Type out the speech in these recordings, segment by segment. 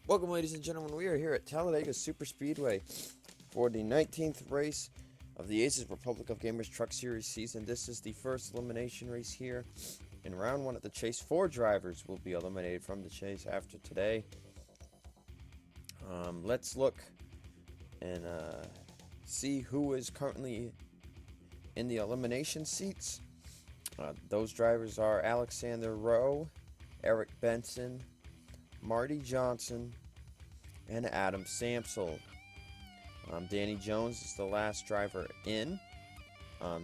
Welcome, ladies and gentlemen. We are here at Talladega Super Speedway for the 19th race of the Asus Republic of Gamers Truck Series season. This is the first elimination race here. In round 1 at the chase, 4 drivers will be eliminated from the chase after today. Let's look and see who is currently in the elimination seats. Those drivers are Alexander Rowe, Eric Benson, Marty Johnson, and Adam Samsel. Danny Jones is the last driver in.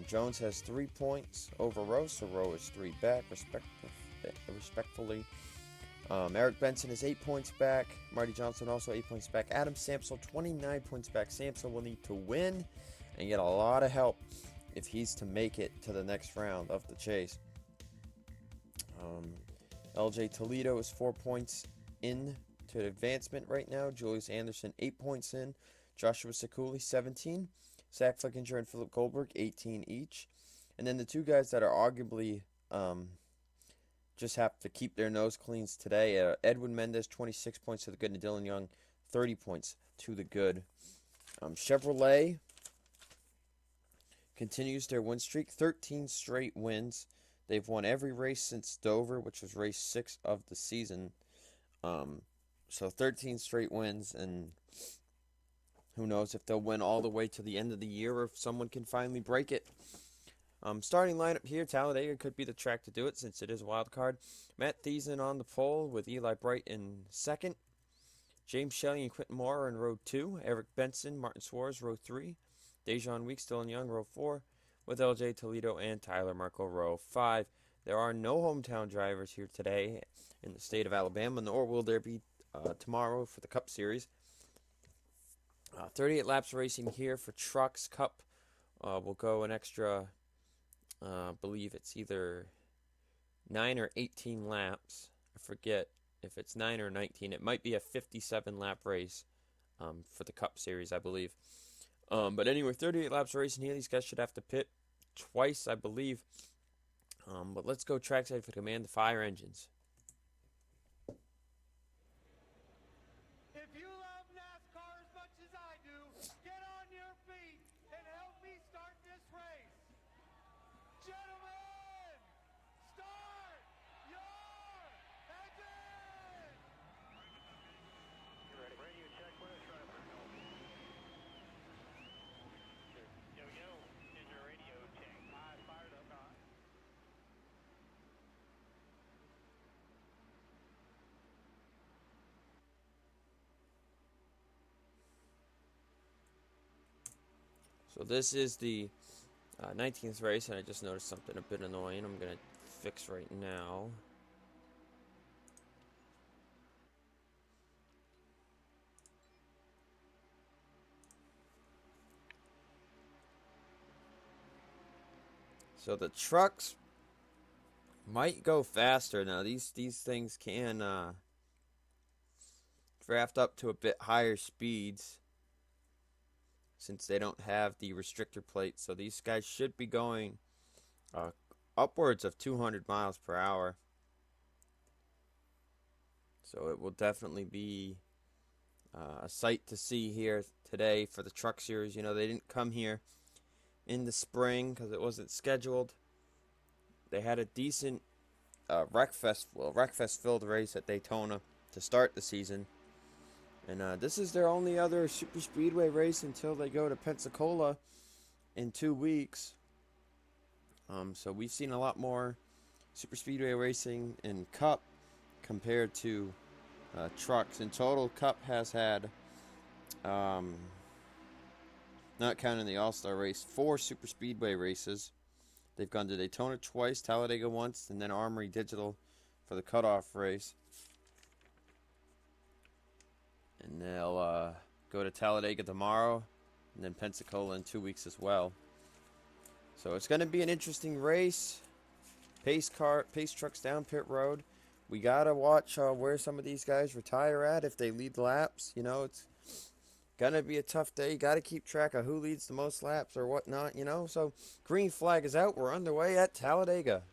Jones has 3 points over Rowe, so Rowe is 3 back, respectfully. Eric Benson is 8 points back. Marty Johnson also 8 points back. Adam Samsel 29 points back. Samsel will need to win and get a lot of help if he's to make it to the next round of the chase. LJ Toledo is 4 points in to advancement right now. Julius Anderson 8 points in. Joshua Sekuli 17. Zach Flickinger and Philip Goldberg 18 each. And then the two guys that are arguably just have to keep their nose cleans today. Edwin Mendez 26 points to the good, and Dylan Young 30 points to the good. Chevrolet continues their win streak, 13 straight wins. They've won every race since Dover, which was race 6 of the season. So 13 straight wins, and who knows if they'll win all the way to the end of the year or if someone can finally break it. Starting lineup here, Talladega could be the track to do it since it is a wild card. Matt Thiessen on the pole with Eli Bright in second. James Shelley and Quentin Moore are in row 2. Eric Benson, Martin Suarez, row 3. Dejan Weeks, Dylan Young, row 4. With LJ Toledo and Tyler Marco, row 5. There are no hometown drivers here today in the state of Alabama, nor will there be tomorrow for the Cup Series. 38 laps racing here for Trucks. Cup will go an extra, I believe it's either 9 or 18 laps. I forget if it's 9 or 19. It might be a 57 lap race for the Cup Series, I believe. But anyway, 38 laps racing here. These guys should have to pit twice, I believe. But let's go trackside for command the fire engines. If you love NASCAR as much as I do, get on your feet and help me start this race. Gentlemen, start your engine! You ready? Radio check with us, driver. Yo, is your radio check? I fired up, hot. So this is the 19th race, and I just noticed something a bit annoying. I'm going to fix right now. So the trucks might go faster now. These things can draft up to a bit higher speeds since they don't have the restrictor plate. So these guys should be going upwards of 200 miles per hour. So it will definitely be a sight to see here today for the Truck Series. You know, they didn't come here in the spring because it wasn't scheduled. They had a decent Wreckfest filled race at Daytona to start the season. And this is their only other super speedway race until they go to Pensacola in 2 weeks. So we've seen a lot more super speedway racing in Cup compared to trucks. In total, Cup has had, not counting the All-Star race, 4 super speedway races. They've gone to Daytona twice, Talladega once, and then Armory Digital for the cutoff race. And they'll go to Talladega tomorrow, and then Pensacola in 2 weeks as well. So it's going to be an interesting race. Pace trucks down pit road. We got to watch where some of these guys retire at if they lead laps. You know, it's going to be a tough day. You got to keep track of who leads the most laps or whatnot, you know. So green flag is out. We're underway at Talladega.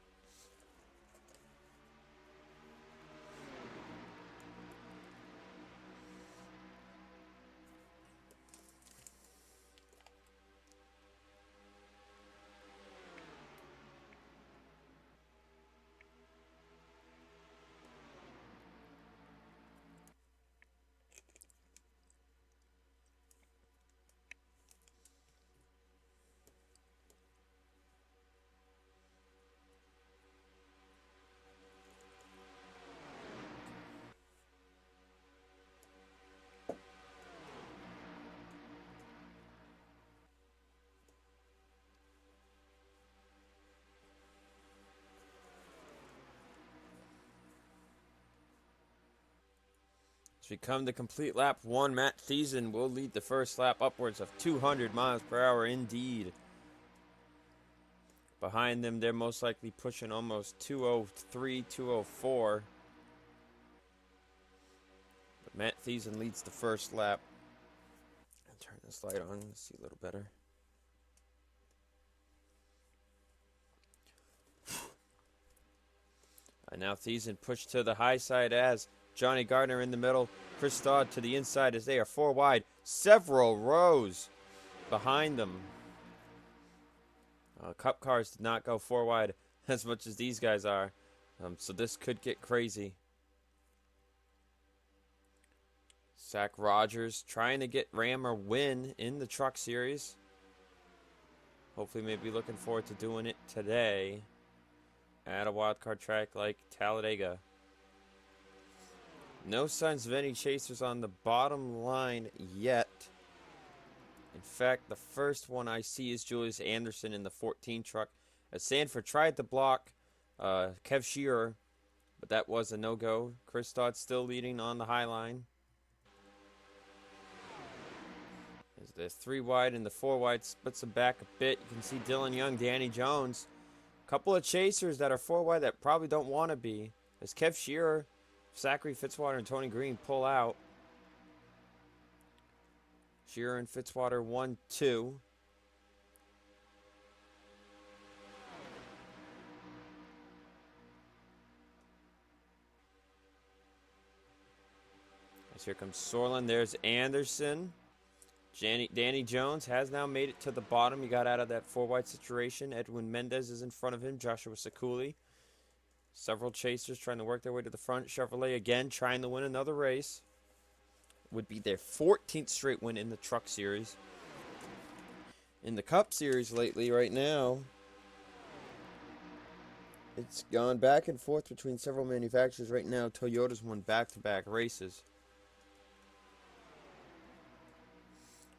As we come to complete lap 1, Matt Thiessen will lead the first lap upwards of 200 miles per hour indeed. Behind them, they're most likely pushing almost 203, 204. But Matt Thiessen leads the first lap. I'll turn this light on to see a little better. And now Thiessen pushed to the high side as Johnny Gardner in the middle. Chris Dodd to the inside as they are 4 wide. Several rows behind them. Cup cars did not go 4 wide as much as these guys are. So this could get crazy. Zach Rogers trying to get Ram or win in the Truck Series. Hopefully maybe looking forward to doing it today at a wildcard track like Talladega. No signs of any chasers on the bottom line yet. In fact, the first one I see is Julius Anderson in the 14 truck. As Sanford tried to block Kev Shearer, but that was a no-go. Chris Dodd still leading on the high line. As the 3 wide and the 4 wide splits them back a bit. You can see Dylan Young, Danny Jones. A couple of chasers that are 4 wide that probably don't want to be. As Kev Shearer, Zachary Fitzwater, and Tony Green pull out. Shearer and Fitzwater 1-2. As here comes Sorlin. There's Anderson. Danny Jones has now made it to the bottom. He got out of that 4 wide situation. Edwin Mendez is in front of him. Joshua Sekuli. Several chasers trying to work their way to the front. Chevrolet again trying to win another race. Would be their 14th straight win in the Truck Series. In the Cup Series lately, right now, it's gone back and forth between several manufacturers. Right now, Toyota's won back-to-back races.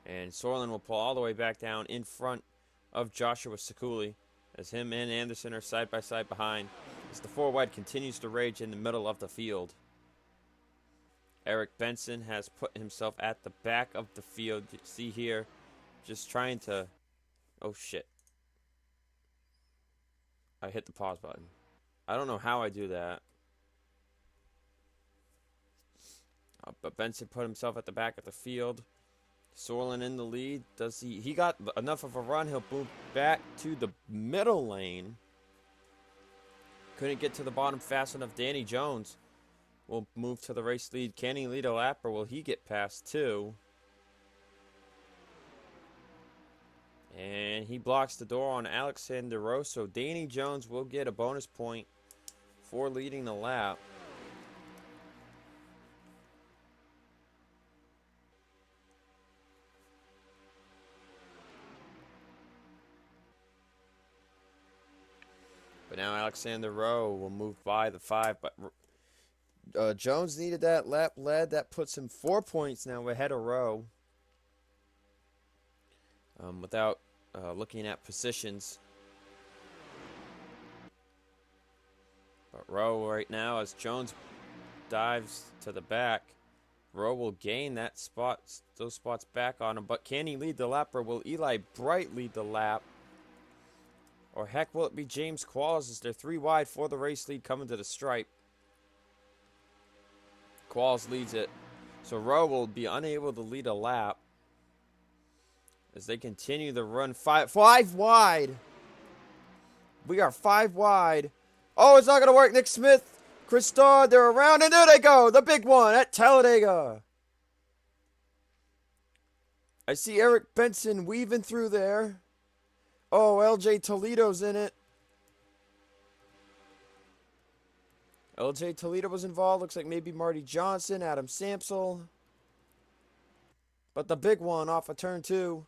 And Sorlin will pull all the way back down in front of Joshua Sekuli as him and Anderson are side by side behind. As the 4 wide continues to rage in the middle of the field. Eric Benson has put himself at the back of the field. You see here, just trying to... Oh, shit. I hit the pause button. I don't know how I do that. But Benson put himself at the back of the field. Sorlin in the lead. Does he got enough of a run. He'll move back to the middle lane. Couldn't get to the bottom fast enough. Danny Jones will move to the race lead. Can he lead a lap or will he get past 2? And he blocks the door on Alexander Rosso. Danny Jones will get a bonus point for leading the lap. But now Alexander Rowe will move by the 5. But Jones needed that lap lead. That puts him 4 points now ahead of Rowe. Without looking at positions. But Rowe right now, as Jones dives to the back, Rowe will gain that spot, those spots back on him. But can he lead the lap, or will Eli Bright lead the lap? Or heck, will it be James Qualls as they're 3 wide for the race lead coming to the stripe? Qualls leads it. So Rowe will be unable to lead a lap as they continue the run. 5 wide. We are 5 wide. Oh, it's not going to work. Nick Smith, Chris Dodd, they're around, and there they go. The big one at Talladega. I see Eric Benson weaving through there. Oh, LJ Toledo's in it. LJ Toledo was involved. Looks like maybe Marty Johnson, Adam Samsel. But the big one off of turn 2.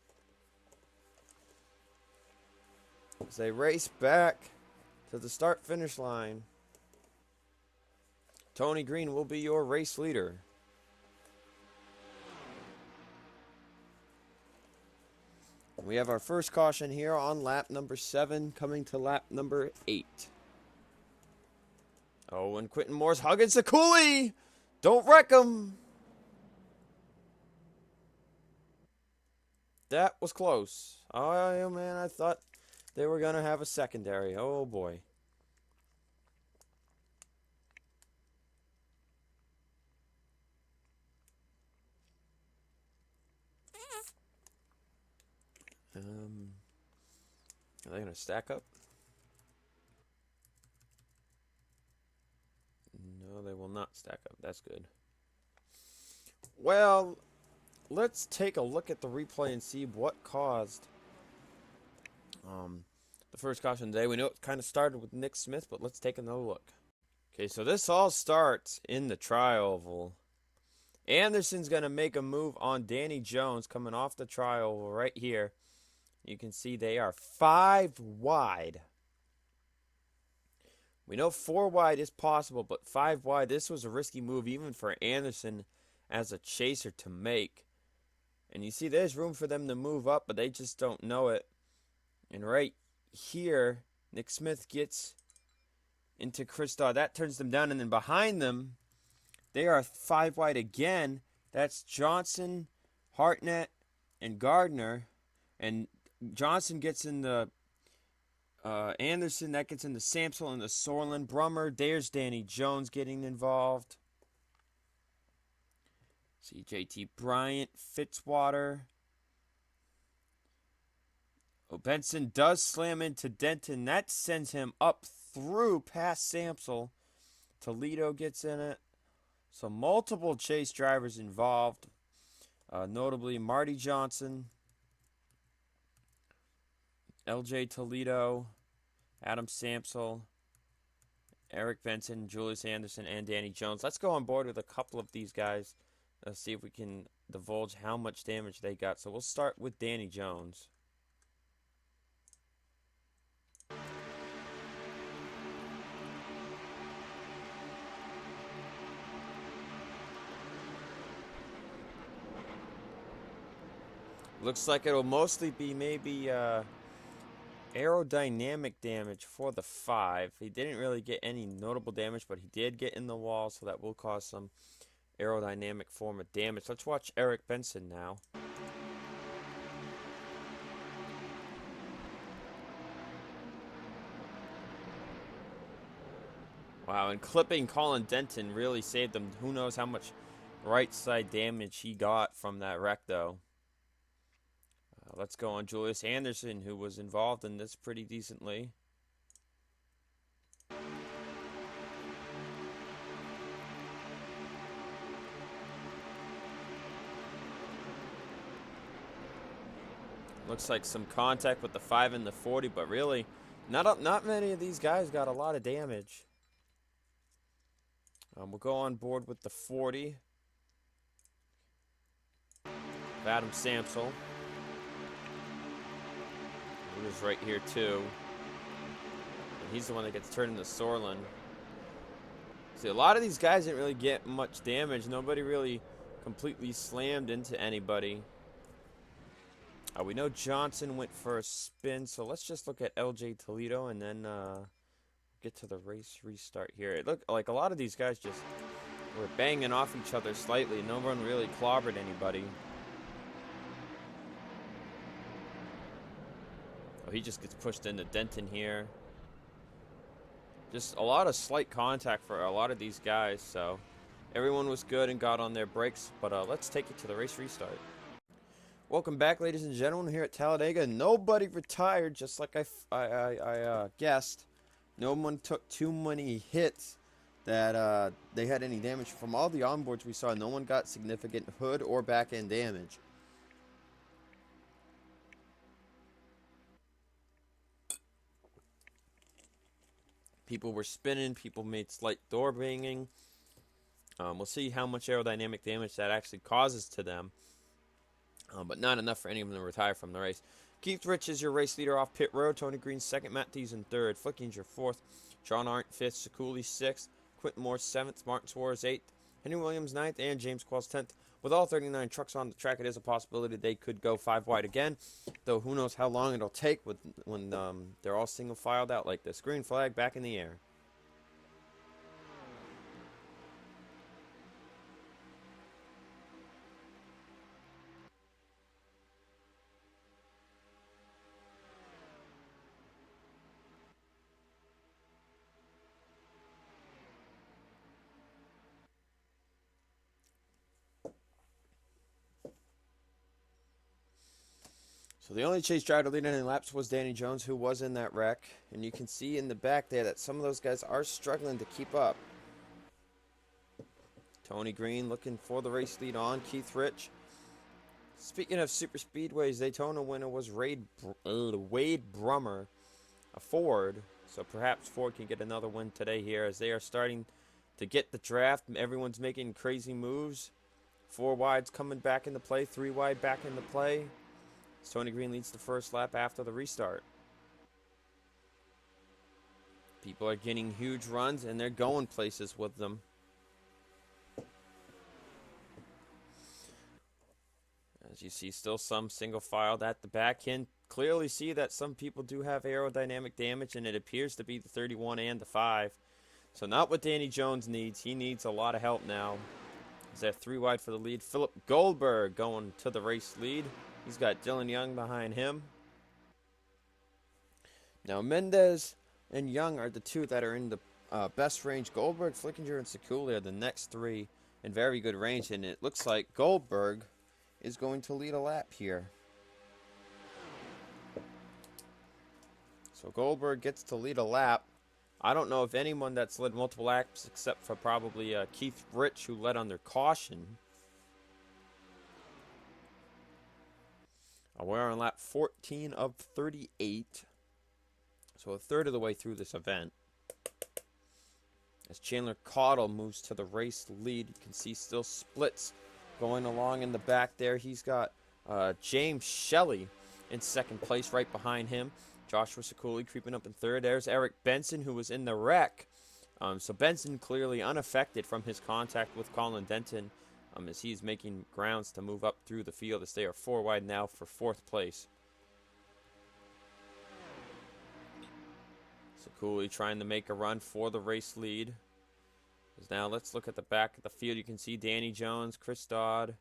As they race back to the start-finish line. Tony Green will be your race leader. We have our first caution here on lap number 7, coming to lap number 8. Oh, and Quentin Moore's hugging Sekuli. Don't wreck him. That was close. Oh, man, I thought they were going to have a secondary. Oh, boy. Are they going to stack up? No, they will not stack up. That's good. Well, let's take a look at the replay and see what caused the first caution today. We know it kind of started with Nick Smith, but let's take another look. Okay, so this all starts in the tri-oval. Anderson's going to make a move on Danny Jones coming off the tri-oval right here. You can see they are 5 wide. We know 4 wide is possible, but 5 wide, this was a risky move even for Anderson as a chaser to make. And you see there's room for them to move up, but they just don't know it. And right here, Nick Smith gets into Kristoff. That turns them down, and then behind them, they are 5 wide again. That's Johnson, Hartnett, and Gardner. And Johnson gets in the Anderson. That gets into Samsel and the Sorlin. Brummer. There's Danny Jones getting involved. See JT Bryant, Fitzwater. Oh, Benson does slam into Denton. That sends him up through past Samsel. Toledo gets in it. So multiple chase drivers involved. Notably Marty Johnson, LJ Toledo, Adam Samsel, Eric Benson, Julius Anderson, and Danny Jones. Let's go on board with a couple of these guys. Let's see if we can divulge how much damage they got. So we'll start with Danny Jones. Looks like it'll mostly be maybe aerodynamic damage for the 5. He didn't really get any notable damage, but he did get in the wall, so that will cause some aerodynamic form of damage. Let's watch Eric Benson now. Wow, and clipping Colin Denton really saved him. Who knows how much right side damage he got from that wreck, though. Let's go on Julius Anderson, who was involved in this pretty decently. Looks like some contact with the 5 and the 40, but really, not many of these guys got a lot of damage. We'll go on board with the 40. Adam Samsel. He was right here too. And he's the one that gets turned into Sorlin. See, a lot of these guys didn't really get much damage. Nobody really completely slammed into anybody. We know Johnson went for a spin, so let's just look at LJ Toledo and then get to the race restart here. It looked like a lot of these guys just were banging off each other slightly. No one really clobbered anybody. Oh, he just gets pushed into Denton here. Just a lot of slight contact for a lot of these guys, so everyone was good and got on their brakes, but let's take it to the race restart. Welcome back, ladies and gentlemen, here at Talladega. Nobody retired, just like I guessed. No one took too many hits that they had any damage. From all the onboards we saw, no one got significant hood or back end damage. People were spinning, people made slight door banging. We'll see how much aerodynamic damage that actually causes to them. But not enough for any of them to retire from the race. Keith Rich is your race leader off pit road. Tony Green second. Matt Tees in third. Flicking's your fourth. John Arndt fifth. Sakuli sixth. Quentin Moore seventh. Martin Suarez eighth. Henry Williams ninth. And James Qualls 10th. With all 39 trucks on the track, it is a possibility they could go 5 wide again. Though who knows how long it'll take when they're all single filed out like this. Green flag back in the air. So the only chase driver leading in laps was Danny Jones, who was in that wreck. And you can see in the back there that some of those guys are struggling to keep up. Tony Green looking for the race lead on Keith Rich. Speaking of super speedways, Daytona winner was Wade Brummer, a Ford. So perhaps Ford can get another win today here as they are starting to get the draft. Everyone's making crazy moves. 4 wides coming back into play, 3 wide back into play. Tony Green leads the first lap after the restart. People are getting huge runs and they're going places with them. As you see, still some single filed at the back. Can clearly see that some people do have aerodynamic damage, and it appears to be the 31 and the 5. So not what Danny Jones needs. He needs a lot of help now. Is that 3 wide for the lead? Philip Goldberg going to the race lead. He's got Dylan Young behind him. Now Mendez and Young are the 2 that are in the best range. Goldberg, Flickinger, and Sekuli are the next 3 in very good range, and it looks like Goldberg is going to lead a lap here. So Goldberg gets to lead a lap. I don't know if anyone that's led multiple laps except for probably Keith Rich, who led under caution. We're on lap 14 of 38. So a third of the way through this event. As Chandler Caudle moves to the race lead, you can see still splits going along in the back there. He's got James Shelley in second place right behind him. Joshua Sekuli creeping up in third. There's Eric Benson, who was in the wreck. So Benson clearly unaffected from his contact with Colin Denton as he's making grounds to move up through the field as they are 4 wide now for 4th place. Sekuli trying to make a run for the race lead. Now let's look at the back of the field. You can see Danny Jones, Chris Dodd,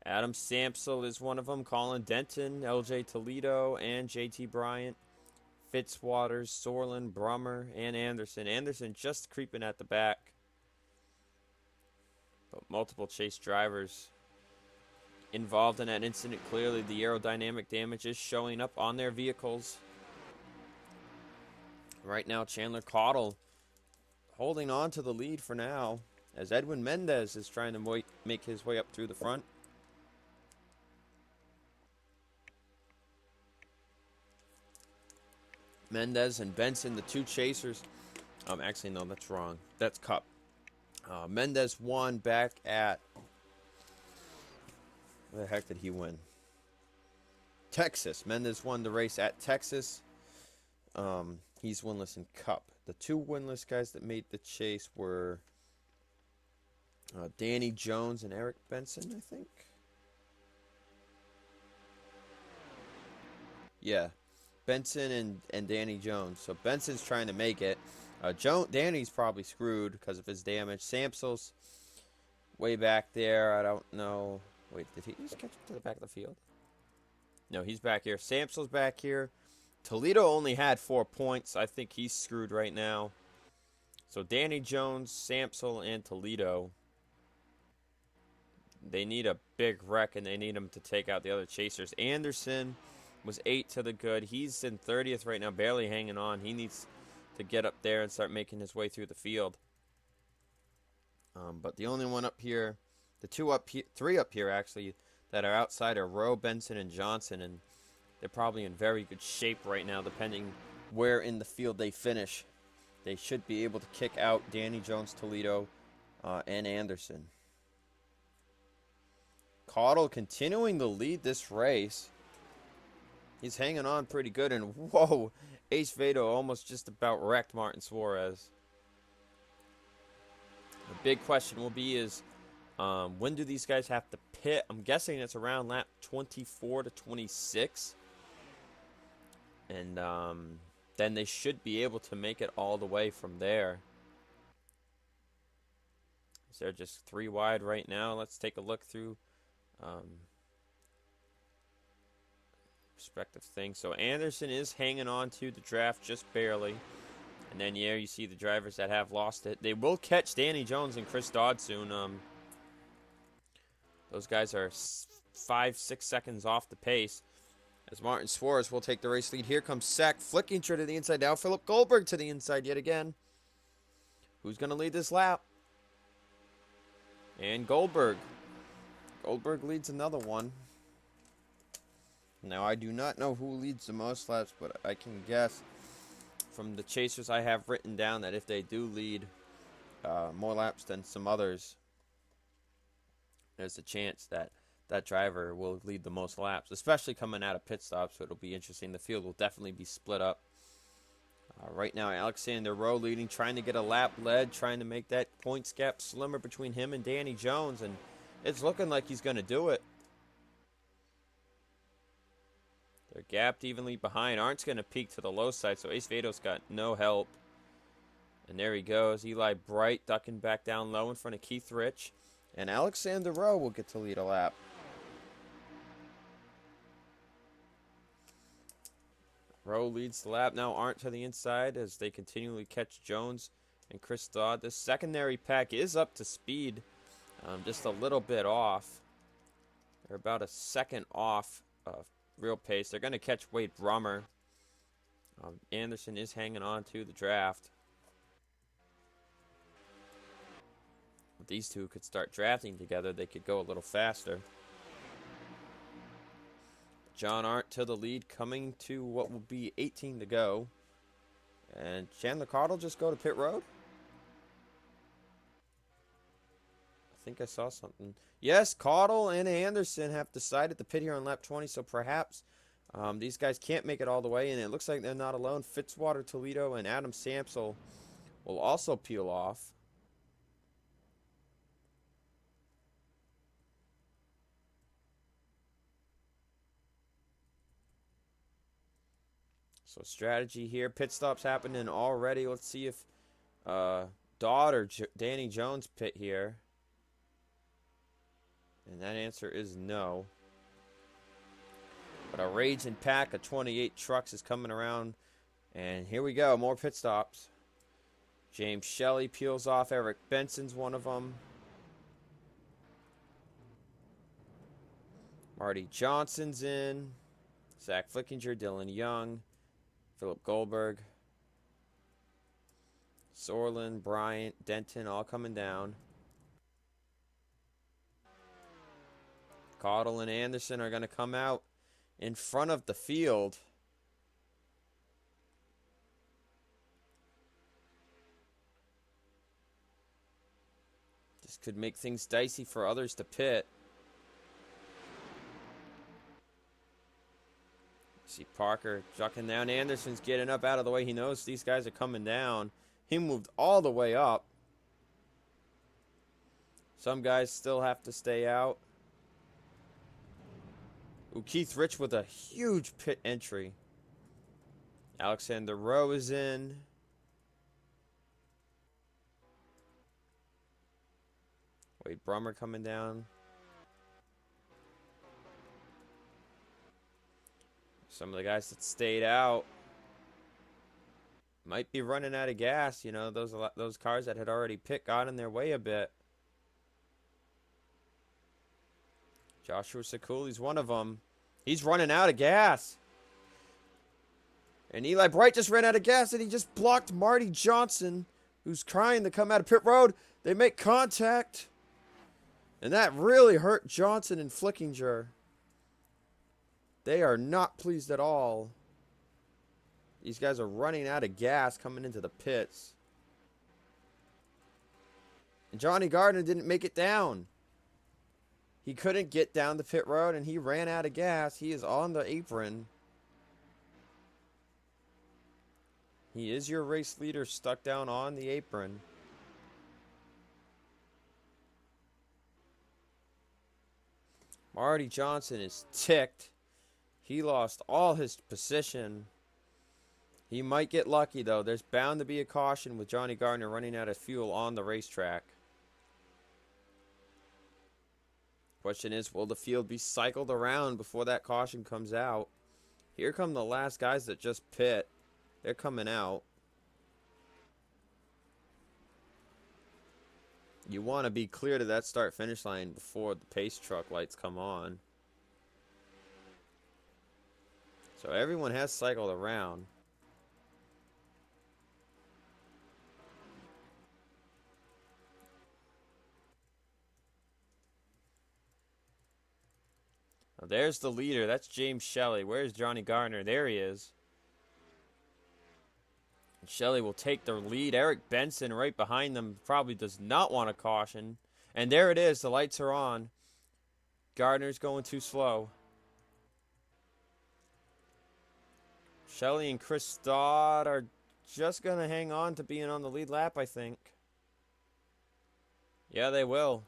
Adam Samsel is one of them, Colin Denton, LJ Toledo, and JT Bryant, Fitzwaters, Sorlin, Brummer, and Anderson. Anderson just creeping at the back. But multiple chase drivers involved in that incident. Clearly the aerodynamic damage is showing up on their vehicles. Right now Chandler Caudle holding on to the lead for now, as Edwin Mendez is trying to make his way up through the front. Mendez and Benson, the 2 chasers. Actually, no, that's wrong. That's Cup. Mendez won back at... Where the heck did he win? Texas. Mendez won the race at Texas. He's winless in Cup. The 2 winless guys that made the chase were Danny Jones and Eric Benson, I think. Yeah, Benson and Danny Jones. So Benson's trying to make it. Danny's probably screwed because of his damage. Samsel's way back there. I don't know. Wait, did he just catch up to the back of the field? No, he's back here. Samsel's back here. Toledo only had 4 points. I think he's screwed right now. So Danny Jones, Samsel, and Toledo. They need a big wreck, and they need him to take out the other chasers. Anderson was 8 to the good. He's in 30th right now, barely hanging on. He needs to get up there and start making his way through the field. But the only one up here, the 3 up here actually, that are outside are Rowe, Benson, and Johnson, and they're probably in very good shape right now, depending where in the field they finish. They should be able to kick out Danny Jones, Toledo, and Anderson. Caudle continuing to lead this race. He's hanging on pretty good, and whoa, Ace Vado almost just about wrecked Martin Suarez. The big question will be is, when do these guys have to pit? I'm guessing it's around lap 24 to 26. And then they should be able to make it all the way from there. So they're just 3 wide right now. Let's take a look through respective things. So Anderson is hanging on to the draft just barely. And then, yeah, you see the drivers that have lost it. They will catch Danny Jones and Chris Dodd soon. Those guys are 5-6 seconds off the pace. As Martin Suarez will take the race lead. Here comes Zach Flickinger to the inside. Now Philip Goldberg to the inside yet again. Who's going to lead this lap? And Goldberg. Goldberg leads another one. Now, I do not know who leads the most laps, but I can guess from the chasers I have written down that if they do lead more laps than some others, there's a chance that that driver will lead the most laps, especially coming out of pit stop, so it'll be interesting. The field will definitely be split up. Right now, Alexander Rowe leading, trying to get a lap led, trying to make that points gap slimmer between him and Danny Jones, and it's looking like he's going to do it. They're gapped evenly behind. Arndt's going to peak to the low side, so Ace Vado's got no help. And there he goes. Eli Bright ducking back down low in front of Keith Rich. And Alexander Rowe will get to lead a lap. Rowe leads the lap. Now Arndt to the inside as they continually catch Jones and Chris Dodd. The secondary pack is up to speed, just a little bit off. They're about a second off real pace. They're going to catch Wade Brummer. Anderson is hanging on to the draft. If these two could start drafting together, they could go a little faster. John Arndt to the lead, coming to what will be 18 to go. And Chandler Cardle just go to pit road? I think I saw something. Yes, Caudle and Anderson have decided to pit here on lap 20, so perhaps these guys can't make it all the way, and it looks like they're not alone. Fitzwater, Toledo, and Adam Samsel will also peel off. So strategy here. Pit stops happening already. Let's see if Dodd or Danny Jones pit here. And that answer is no. But a raging pack of 28 trucks is coming around. And here we go. More pit stops. James Shelley peels off. Eric Benson's one of them. Marty Johnson's in. Zach Flickinger, Dylan Young, Philip Goldberg, Sorlin, Bryant, Denton, all coming down. Caudle and Anderson are going to come out in front of the field. This could make things dicey for others to pit. See Parker jucking down. Anderson's getting up out of the way. He knows these guys are coming down. He moved all the way up. Some guys still have to stay out. Ooh, Keith Rich with a huge pit entry. Alexander Rowe is in. Wade Brummer coming down. Some of the guys that stayed out might be running out of gas. You know, those cars that had already pit got in their way a bit. Joshua Sekuli's one of them. He's running out of gas. And Eli Bright just ran out of gas, and he just blocked Marty Johnson, who's trying to come out of pit road. They make contact. And that really hurt Johnson and Flickinger. They are not pleased at all. These guys are running out of gas coming into the pits. And Johnny Gardner didn't make it down. He couldn't get down the pit road, and he ran out of gas. He is on the apron. He is your race leader, stuck down on the apron. Marty Johnson is ticked. He lost all his position. He might get lucky, though. There's bound to be a caution with Johnny Gardner running out of fuel on the racetrack. Question is, will the field be cycled around before that caution comes out? Here come the last guys that just pit. They're coming out. You want to be clear to that start-finish line before the pace truck lights come on. So everyone has cycled around. Now there's the leader. That's James Shelley. Where's Johnny Gardner? There he is. And Shelley will take the lead. Eric Benson right behind them probably does not want a caution. And there it is. The lights are on. Gardner's going too slow. Shelley and Chris Stott are just going to hang on to being on the lead lap, I think. Yeah, they will.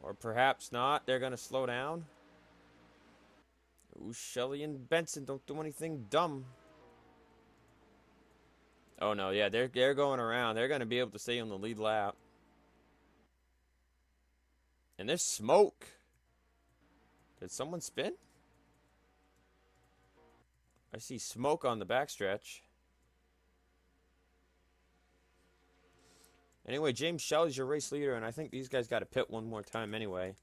Or perhaps not. They're going to slow down. Ooh, Shelley and Benson, don't do anything dumb. Oh, no, yeah, they're going around. They're going to be able to stay on the lead lap. And there's smoke. Did someone spin? I see smoke on the backstretch. Anyway, James Shelley's your race leader, and I think these guys got to pit one more time anyway.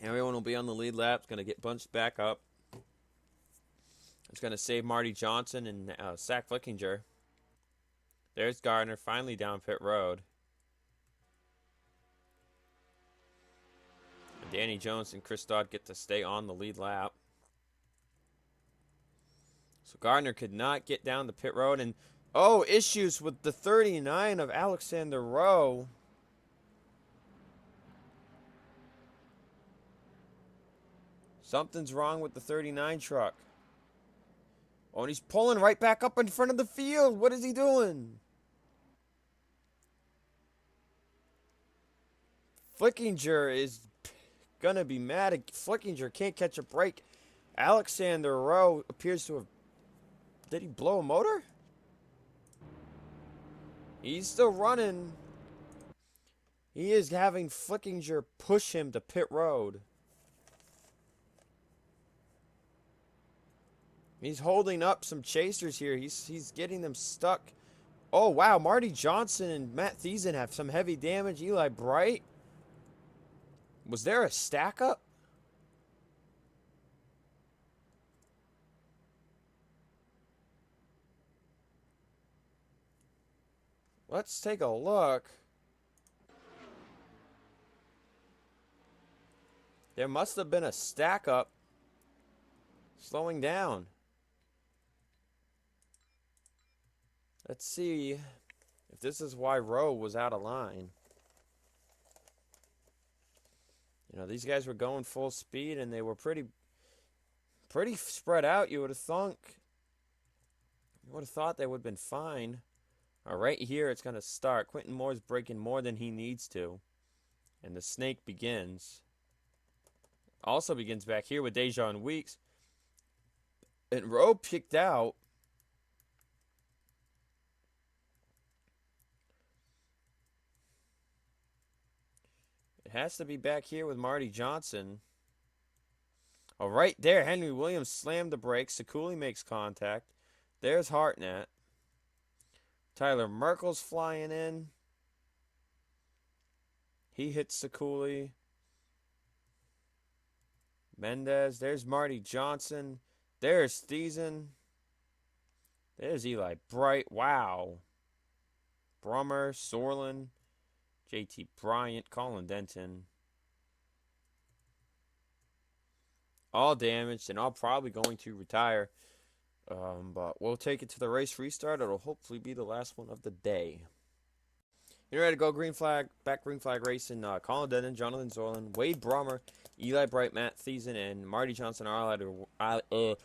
Everyone will be on the lead lap. It's going to get bunched back up. It's going to save Marty Johnson and Zach Flickinger. There's Gardner finally down pit road. And Danny Jones and Chris Dodd get to stay on the lead lap. So Gardner could not get down the pit road. And, oh, issues with the 39 of Alexander Rowe. Something's wrong with the 39 truck. Oh, and he's pulling right back up in front of the field. What is he doing? Flickinger is going to be mad. Flickinger can't catch a break. Alexander Rowe appears to have... Did he blow a motor? He's still running. He is having Flickinger push him to pit road. He's holding up some chasers here. He's getting them stuck. Oh, wow. Marty Johnson and Matt Thiessen have some heavy damage. Eli Bright. Was there a stack up? Let's take a look. There must have been a stack up. Slowing down. Let's see if this is why Rowe was out of line. You know, these guys were going full speed and they were pretty spread out, you would have thunk. You would have thought they would have been fine. All right, here it's going to start. Quentin Moore's braking more than he needs to. And the snake begins. Also begins back here with Dejon Weeks. And Rowe picked out. It has to be back here with Marty Johnson. Oh, right there, Henry Williams slammed the brakes. Sekuli makes contact. There's Hartnett. Tyler Merkel's flying in. He hits Sekuli. Mendez. There's Marty Johnson. There's Thiessen. There's Eli Bright. Wow. Brummer, Sorlin, JT Bryant, Colin Denton. All damaged and all probably going to retire. But we'll take it to the race restart. It'll hopefully be the last one of the day. You're ready to go green flag, back green flag racing. Colin Denton, Jonathan Zorlin, Wade Brummer, Eli Bright, Matt Thiessen, and Marty Johnson are out of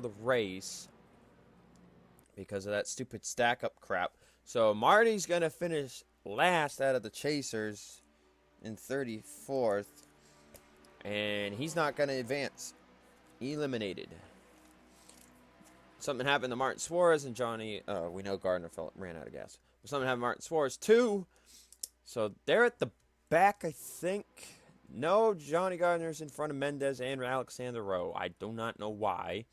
the race because of that stupid stack up crap. So Marty's going to finish last out of the chasers in 34th. And he's not going to advance. Eliminated. Something happened to Martin Suarez and Johnny. We know Gardner ran out of gas. But something happened to Martin Suarez too. So they're at the back, I think. No, Johnny Gardner's in front of Mendez and Alexander Rowe. I do not know why.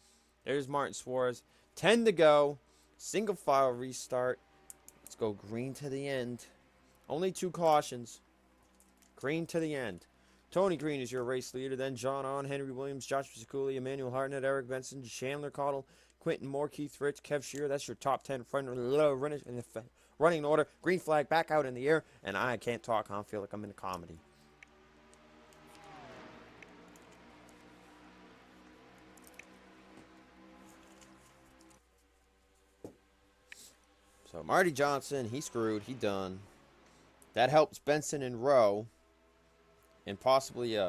There's Martin Suarez. 10 to go. Single file restart. Let's go green to the end. Only 2 cautions. Green to the end. Tony Green is your race leader. Then John On, Henry Williams, Joshua Seculi, Emmanuel Hartnett, Eric Benson, Chandler Cottle, Quentin Moore, Keith Rich, Kev Shearer. That's your top 10 runners in the running order. Green flag back out in the air. And I can't talk. I feel like I'm in a comedy. So Marty Johnson, he screwed. He done. That helps Benson and Rowe. And possibly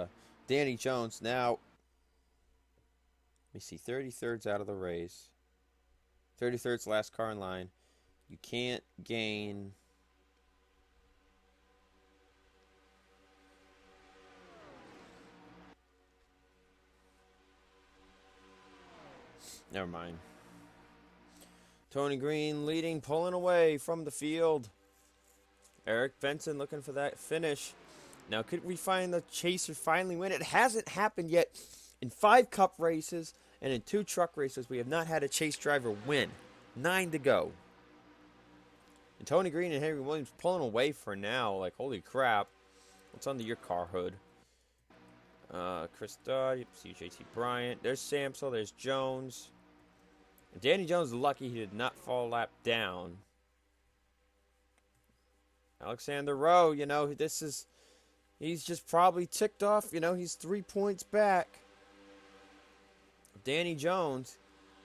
Danny Jones. Now, let me see. 33rd's out of the race. 33rd's last car in line. You can't gain. Never mind. Tony Green leading, pulling away from the field. Eric Benson looking for that finish. Now, could we find the chaser finally win? It hasn't happened yet. In 5 cup races and in 2 truck races, we have not had a chase driver win. 9 to go. And Tony Green and Henry Williams pulling away for now. Like, holy crap. What's under your car hood? Chris Dodd, CJT Bryant. There's Samsel, there's Jones. And Danny Jones is lucky he did not fall lap down. Alexander Rowe, you know, he's just probably ticked off. You know, he's 3 points back. Danny Jones,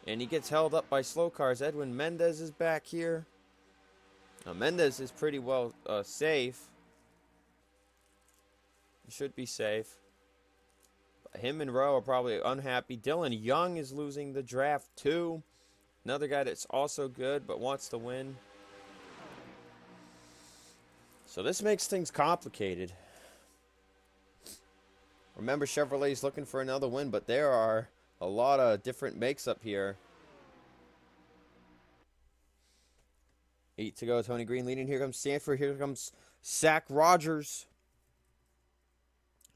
and he gets held up by slow cars. Edwin Mendez is back here. Now, Mendez is pretty well safe. He should be safe. But him and Rowe are probably unhappy. Dylan Young is losing the draft too. Another guy that's also good but wants to win. So this makes things complicated. Remember, Chevrolet's looking for another win, but there are a lot of different makes up here. 8 to go. Tony Green leading. Here comes Sanford. Here comes Zach Rogers.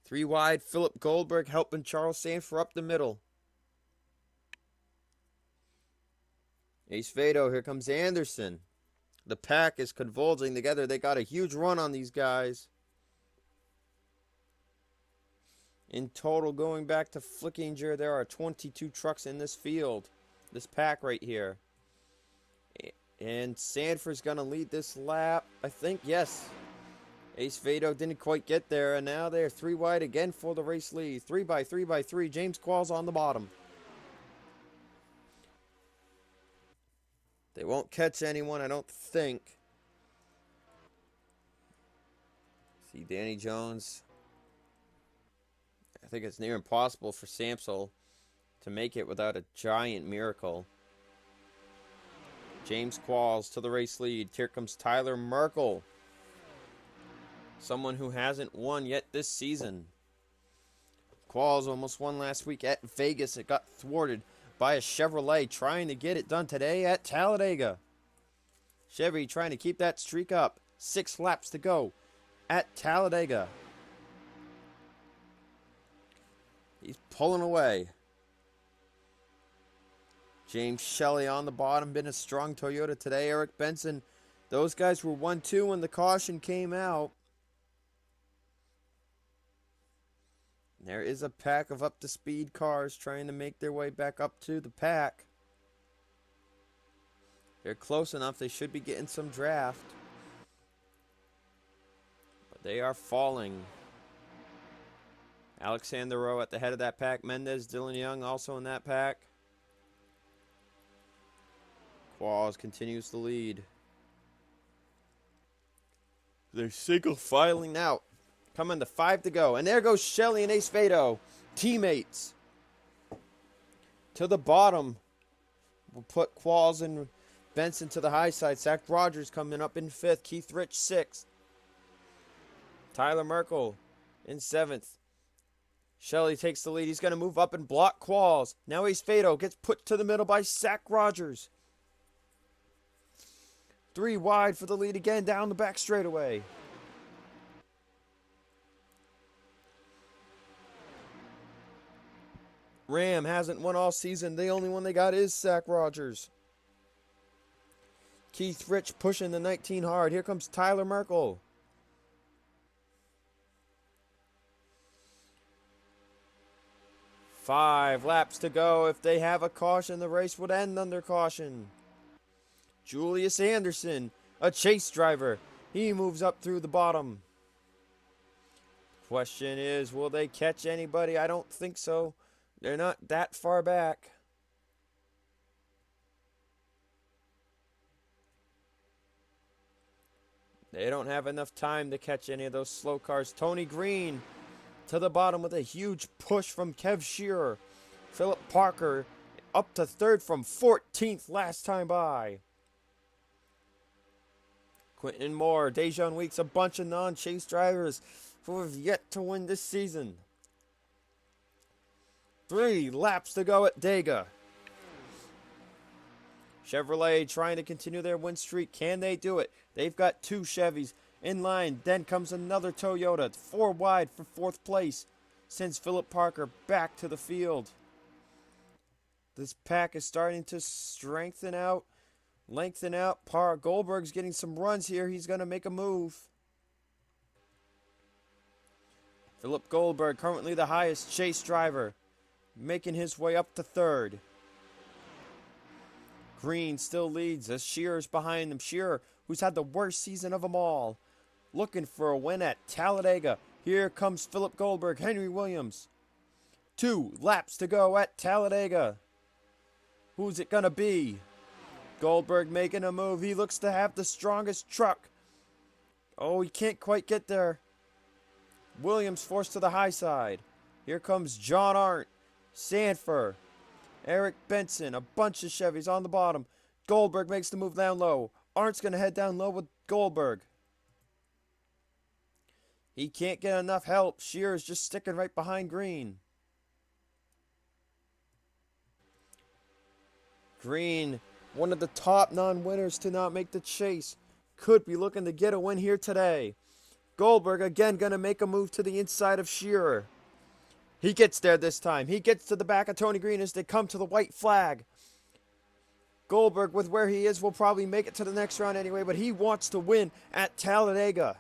3 wide. Philip Goldberg helping Charles Sanford up the middle. Ace Vado. Here comes Anderson. The pack is convulsing together. They got a huge run on these guys. In total, going back to Flickinger, there are 22 trucks in this field. This pack right here. And Sanford's going to lead this lap. I think, yes. Ace Vado didn't quite get there. And now they're 3 wide again for the race lead. 3 by 3 by 3. James Qualls on the bottom. They won't catch anyone, I don't think. See Danny Jones. I think it's near impossible for Samsel to make it without a giant miracle. James Qualls to the race lead. Here comes Tyler Merkel. Someone who hasn't won yet this season. Qualls almost won last week at Vegas. It got thwarted by a Chevrolet trying to get it done today at Talladega. Chevy trying to keep that streak up. 6 laps to go at Talladega. He's pulling away. James Shelley on the bottom. Been a strong Toyota today. Eric Benson. Those guys were 1-2 when the caution came out. There is a pack of up-to-speed cars trying to make their way back up to the pack. They're close enough. They should be getting some draft. But they are falling. Alexander Rowe at the head of that pack. Mendez, Dylan Young also in that pack. Qualls continues to lead. They're single filing out. Coming to 5 to go. And there goes Shelley and Ace Vado. Teammates. To the bottom. We'll put Qualls and Benson to the high side. Zach Rogers coming up in 5th. Keith Rich 6th. Tyler Merkel in 7th. Shelley takes the lead. He's going to move up and block Qualls. Now Ace Vado gets put to the middle by Zach Rogers. 3 wide for the lead again down the back straightaway. Ram hasn't won all season. The only one they got is Zach Rogers. Keith Rich pushing the 19 hard. Here comes Tyler Merkel. 5 laps to go. If they have a caution, the race would end under caution. Julius Anderson, a chase driver. He moves up through the bottom. Question is, will they catch anybody? I don't think so. They're not that far back. They don't have enough time to catch any of those slow cars. Tony Green to the bottom with a huge push from Kev Shearer. Philip Parker up to third from 14th last time by. Quentin Moore, Dejon Weeks, a bunch of non-chase drivers who have yet to win this season. 3 laps to go at Dega. Chevrolet trying to continue their win streak. Can they do it? They've got 2 Chevys in line. Then comes another Toyota. 4 wide for 4th place. Sends Philip Parker back to the field. This pack is starting to strengthen out, lengthen out. Goldberg's getting some runs here. He's going to make a move. Philip Goldberg, currently the highest chase driver, making his way up to 3rd. Green still leads as Shearer's behind him. Shearer, who's had the worst season of them all, looking for a win at Talladega. Here comes Philip Goldberg, Henry Williams. 2 laps to go at Talladega. Who's it gonna be? Goldberg making a move. He looks to have the strongest truck. Oh, he can't quite get there. Williams forced to the high side. Here comes John Arndt, Sanford, Eric Benson, a bunch of Chevys on the bottom. Goldberg makes the move down low. Arndt's going to head down low with Goldberg. He can't get enough help. Shearer's just sticking right behind Green. Green, one of the top non-winners to not make the chase, could be looking to get a win here today. Goldberg again going to make a move to the inside of Shearer. He gets there this time. He gets to the back of Tony Green as they come to the white flag. Goldberg, with where he is, will probably make it to the next round anyway, but he wants to win at Talladega.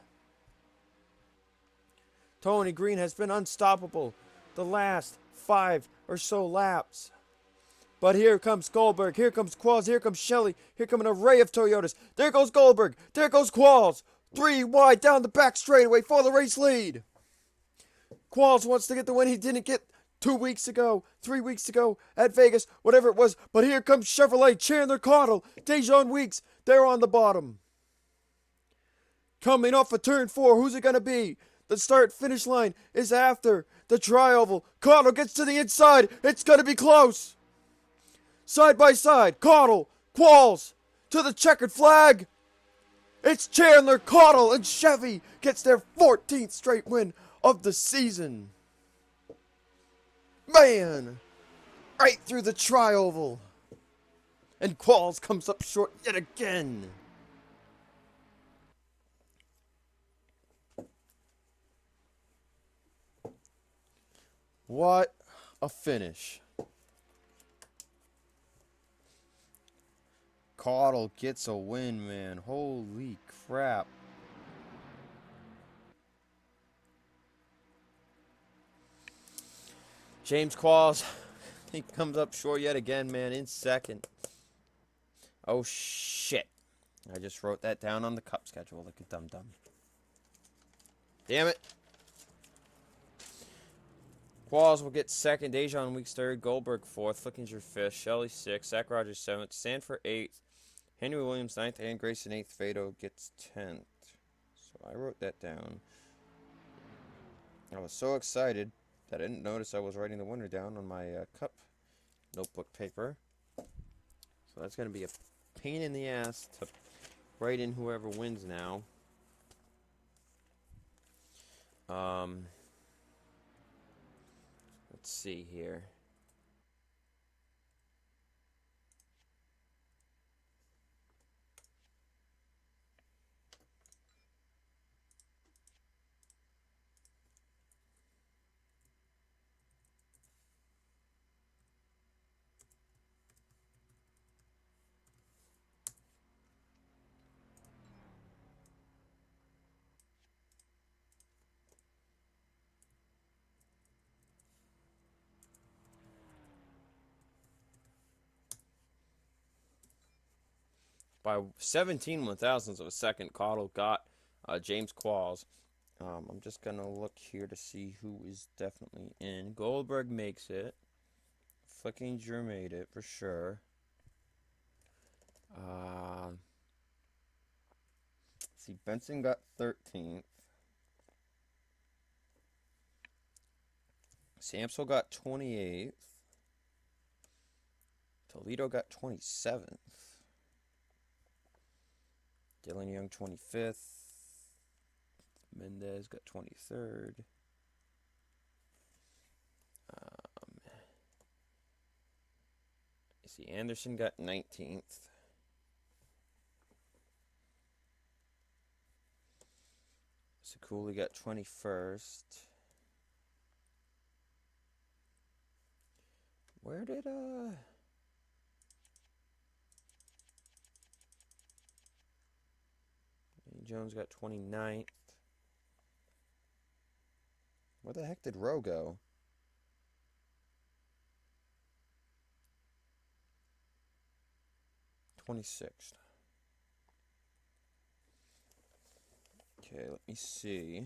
Tony Green has been unstoppable the last 5 or so laps. But here comes Goldberg, here comes Qualls, here comes Shelley, here come an array of Toyotas. There goes Goldberg, there goes Qualls. 3 wide down the back straightaway for the race lead. Qualls wants to get the win he didn't get 2 weeks ago, 3 weeks ago at Vegas, whatever it was. But here comes Chevrolet, Chandler Cottle, Dejon Weeks. They're on the bottom. Coming off of turn 4, who's it going to be? The start-finish line is after the tri-oval. Cottle gets to the inside. It's going to be close. Side by side, Cottle, Qualls to the checkered flag. It's Chandler Cottle, and Chevy gets their 14th straight win of the season. Man, right through the tri-oval. And Qualls comes up short yet again. What a finish. Cottle gets a win, man. Holy crap. James Qualls, he comes up short yet again, man, in second. Oh, shit. I just wrote that down on the cup schedule like a dum-dum. Damn it. Qualls will get second, Dejon Weeks third, Goldberg fourth, Flickinger fifth, Shelley sixth, Zach Rogers seventh, Sanford eighth, Henry Williams ninth, and Grayson eighth. Fado gets 10th. So I wrote that down. I was so excited that I didn't notice I was writing the winner down on my cup notebook paper. So that's going to be a pain in the ass to write in whoever wins now. Let's see here. by 17 one-thousandths of a second. Cottle got James Qualls. I'm just going to look here to see who is definitely in. Goldberg makes it. Flickinger made it for sure. See, Benson got 13th. Samsel got 28th. Toledo got 27th. Dylan Young 25th. Mendez got 23rd. You see, Anderson got 19th. Cooley got 21st. Where did Jones got 29th. Where the heck did Rowe go? '26th. Okay, let me see.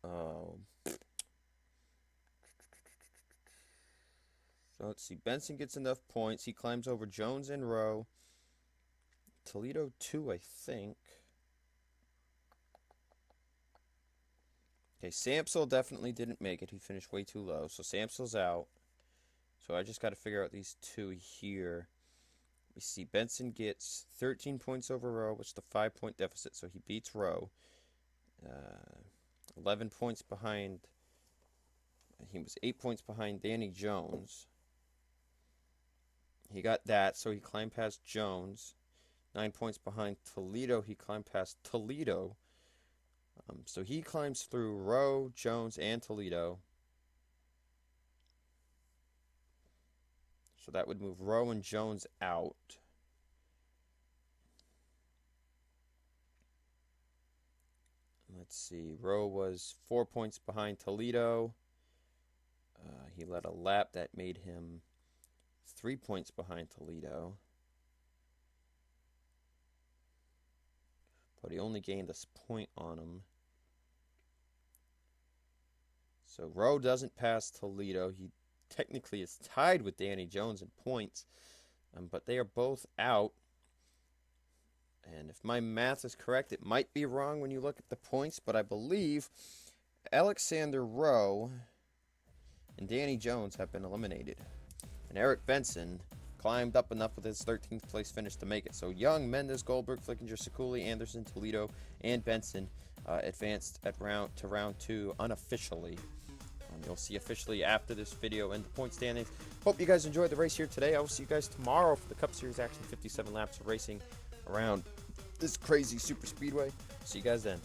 So let's see. Benson gets enough points. He climbs over Jones and Rowe. Toledo 2, I think. Okay, Samsel definitely didn't make it. He finished way too low. So Samsel's out. So I just got to figure out these two here. We see Benson gets 13 points over Rowe, which is the 5-point deficit. So he beats Rowe. 11 points behind. He was 8 points behind Danny Jones. He got that, so he climbed past Jones. 9 points behind Toledo. He climbed past Toledo. So he climbs through Rowe, Jones, and Toledo. So that would move Rowe and Jones out. Let's see. Rowe was 4 points behind Toledo. He led a lap that made him 3 points behind Toledo. But he only gained a point on him. So Rowe doesn't pass Toledo. He technically is tied with Danny Jones in points. But they are both out. And if my math is correct, it might be wrong when you look at the points, but I believe Alexander Rowe and Danny Jones have been eliminated. And Eric Benson climbed up enough with his 13th place finish to make it. So Young, Mendez, Goldberg, Flickinger, Sekuli, Anderson, Toledo, and Benson advanced at round 2 unofficially. You'll see officially after this video in the point standings. Hope you guys enjoyed the race here today. I will see you guys tomorrow for the Cup Series action. 57 laps of racing around this crazy super speedway. See you guys then.